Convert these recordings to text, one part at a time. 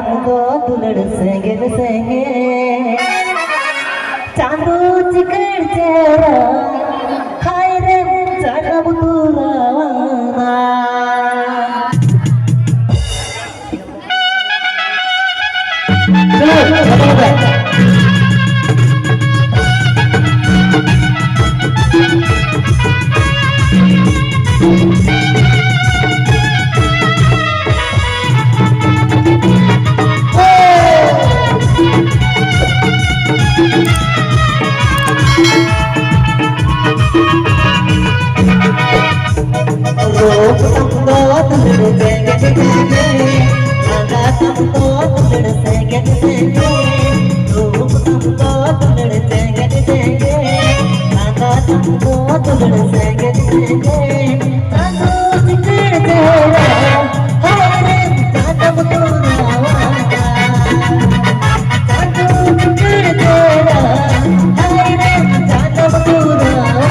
दो दुलड़ सेंगे सेंगे चांदो चिकड़ चेहरा हाय रे जानब तुराना रोक तुमको तुलड़ सेंगे सेंगे नागा तुमको तुलड़ सेंगे सेंगे रोक तुमको तुलड़ सेंगे सेंगे नागा तुमको तुलड़ सेंगे सेंगे चांदो चिकड़ चेहरा हाय रे जानब तुराना चांदो चिकड़ चेहरा हाय रे जानब तुराना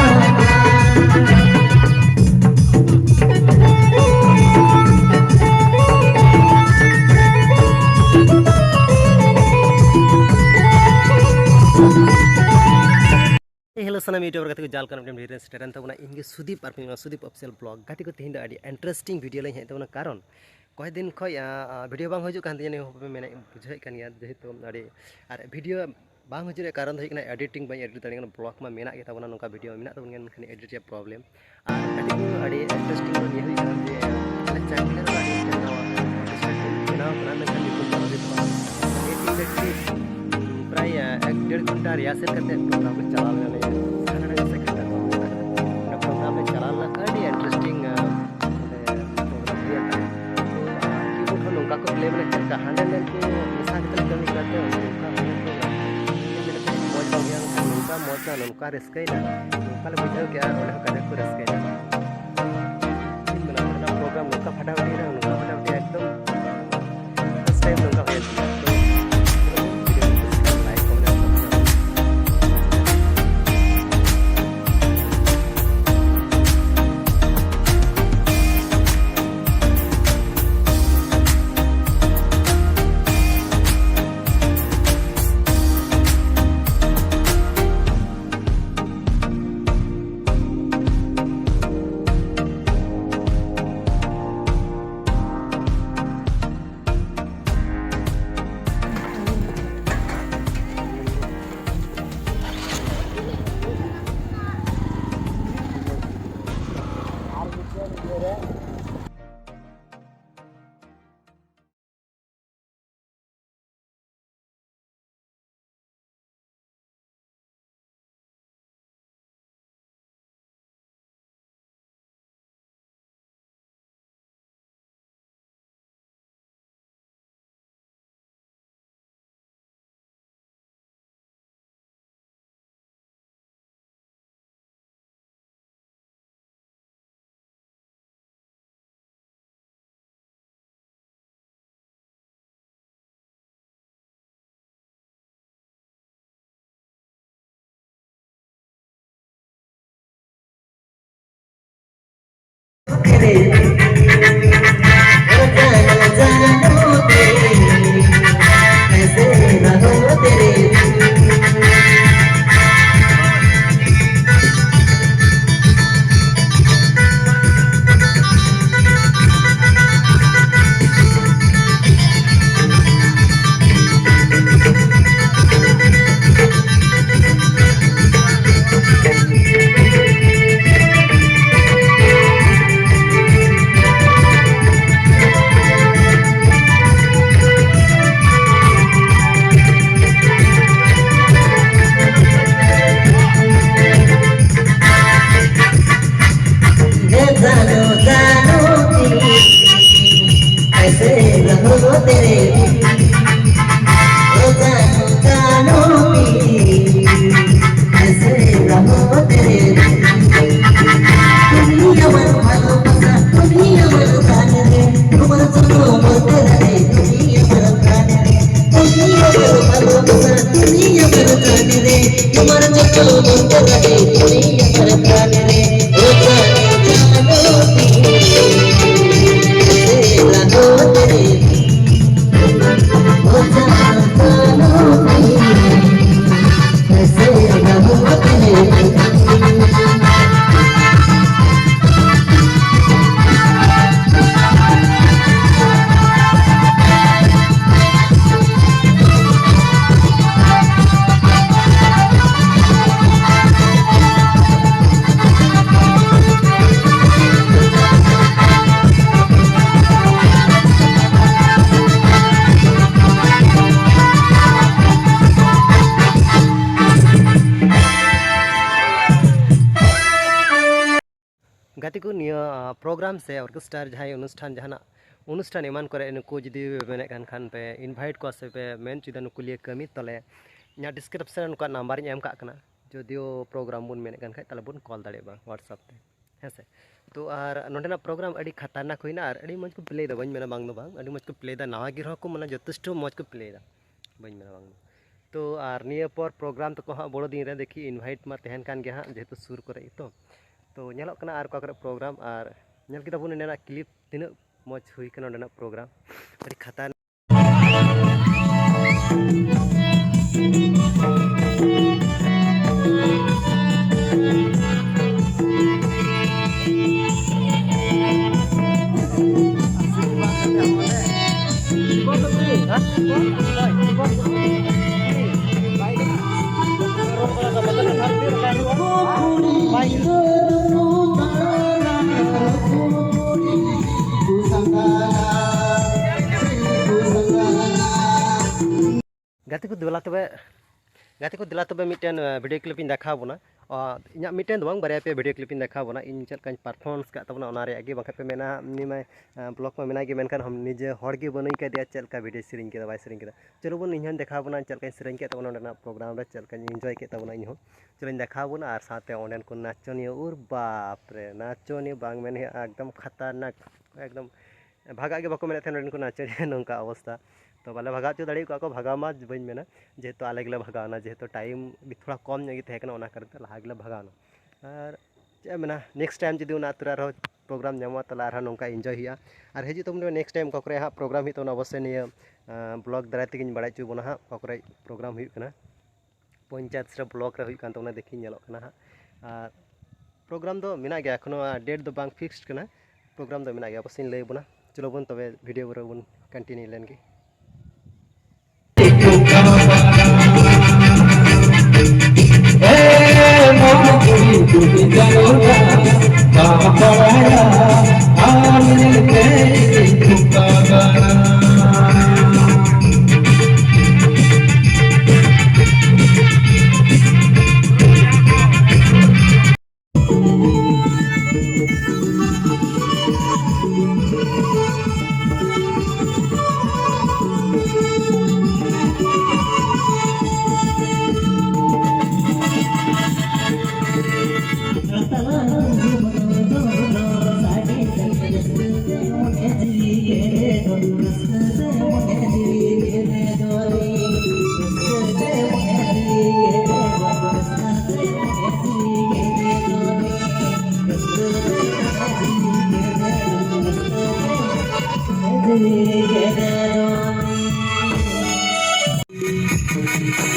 हेलो सनम यूट्यूबर गाते को जाल कर भिडियो स्टार्ट तबना इनगे सुदीप और सुदीप ऑफिशियल ब्लॉग गाते को तेहन इंटरेस्टिंग वीडियो लाइन हेज तबना कारण कय दिन खय वीडियो बांग हजू कान दिने मेने बुझाई कान गया जेहेतु अड़ी और वीडियो बांग हजू कारण दो होना एडिटिंग बाई एडिट दाड़ी ब्लॉग मा मेना के तबना नोका वीडियो मेना तबन मेनखान एडिट रे प्रॉब्लम और अड़ी इंटरेस्टिंग दो ये हुई कारण जे अले चैनल रे अड़ी बनावा kana मेनखान यूट्यूब पर एडिट प्राय 1.5 घंटा रिहर्सल करते प्रोग्राम में चला लेने प्रोग्राम में चला अड़ी इंटरेस्टिंग प्रोग्राम दिया था कीबोर्ड को नौका को प्ले में चलता हैंडल को मिसा के कमी करते हैं नौका मौज हो गया नौका मौज नौका रिस्कैना नौका ले बुझाओ क्या ओले करे को रिस्कैना प्रोग्राम नौका फटाफट एकदम फर्स्ट टाइम नौका हो गया गाते को निया प्रोग्राम से ऑर्केस्ट्रा जहाँ अनुष्ठान एमान करे नुकु जुदी मेने खान पे इनवाइट को से पे मेन चुदा नुकु लिए कमी तले इना डिस्क्रिप्शन का नंबर एम का कना जदियो प्रोग्राम बुन मेने खान तले बुन कॉल दाड़े बा व्हाट्सएप पे हेसे तो आर नोडेना प्रोग्राम अड़ी खतरनाक होइना आर अड़ी मज को प्ले दा बन मेना बांग दो बांग अड़ी मज को प्ले दा नावा गिर को मना जथेष्ट मज को प्ले दा बन मेना बांग तो आर निया पर प्रोग्राम तो हाँ बड़ो दिन रे देखी इनवाइट मा तहन कान गया जेहेतु सुर करे तो ñelok kana आर का प्रोग्राम आर ñel kita bun नेना क्लिप तिना मज हुई कना नेना प्रोग्राम अड़ी खतरनाक गाते को दिला तबे मिटन वीडियो क्लिप इन देखा बोना इना मिटन दो बारे पे वीडियो क्लिप इन देखा बोना इन चल कान परफॉर्मेंस का तबना ओना रे आगे बाखा पे मेना निमा ब्लॉग में मेना गे मेनखान हम निजे हर गे बनई का दिया चल का वीडियो सेरिंग के बाय सेरिंग के चलो बन इन देखा बोना चल का सेरिंग के तबना ना प्रोग्राम रे चल का एंजॉय के तबना इन हो चलो इन देखा बोना आर साथे ओंडेन को नाचनिया और बाप रे नाचनिया बांग मेन एकदम खतरनाक एकदम भागा के बाको मेने थेन को नाचनिया नंका अवस्था तो बाले भगा चो दाड़ी को भगा मा बन मेना जेहेतु आले गले भगाना जेहेतु टाइम भी थोड़ा कम ᱧᱚᱜ ᱜᱮ ᱛᱟᱦᱮᱸ ᱠᱟᱱᱟ ᱚᱱᱟ ᱠᱟᱨᱚᱱ ᱛᱮ ᱞᱟᱦᱟ ᱜᱮᱞᱮ ᱵᱷᱟᱜᱟᱣᱱᱟ ᱟᱨ ᱪᱮᱫ ᱢᱮᱱᱟ नेक्स्ट टाइम जुदी ᱚᱱᱟ ᱟᱛᱩ ᱨᱮ प्रोग्राम ᱧᱟᱢᱚᱜᱼᱟ ᱛᱟᱦᱞᱮ ᱟᱨᱦᱚᱸ ᱱᱚᱝᱠᱟ ᱮᱱᱡᱚᱭ ᱦᱩᱭᱩᱜᱼᱟ ᱟᱨ ᱦᱤᱡᱩᱜ ᱛᱟᱵᱚᱱ नेक्स्ट टाइम ᱠᱚᱠᱨᱮ ᱦᱟᱸᱜ प्रोग्राम ᱦᱩᱭᱩᱜ ᱛᱟᱵᱚᱱᱟ ᱚᱵᱚᱥᱥᱳᱭ ᱱᱤᱭᱟᱹ ब्लॉग ᱫᱟᱨᱟᱭ ᱛᱮᱜᱮᱧ ᱵᱟᱲᱟᱭ ᱦᱚᱪᱚ ᱵᱚᱱᱟ ᱦᱟᱸᱜ ᱠᱚᱠᱨᱮ प्रोग्राम ᱦᱩᱭᱩᱜ ᱠᱟᱱᱟ पंचायत ᱥᱨᱮ ब्लॉग ᱨᱮ ᱦᱩᱭᱩᱜ ᱠᱟᱱ ᱛᱟᱵᱚᱱᱟ ᱫᱮᱠᱷᱤ ᱧᱮᱞᱚᱜ ᱠᱟᱱᱟ ᱦᱟᱸᱜ ᱟᱨ प्रोग्राम ᱫᱚ ᱢᱮᱱᱟᱜ ᱜᱮᱭᱟ ᱮᱠᱷᱚᱱᱳ डेट ᱫᱚ ᱵᱟᱝ ᱯᱷᱤक्ᱥᱰ ᱠᱟᱱᱟ प्रोग्राम ᱫᱚ ᱢᱮᱱᱟᱜ ᱜᱮᱭᱟ ᱚᱵᱚᱥᱥᱳᱭ ᱞᱟᱹᱭ ᱵᱚᱱᱟ चलो बन तबे वीडियो रे बन कंटिन्यू लेन गे together.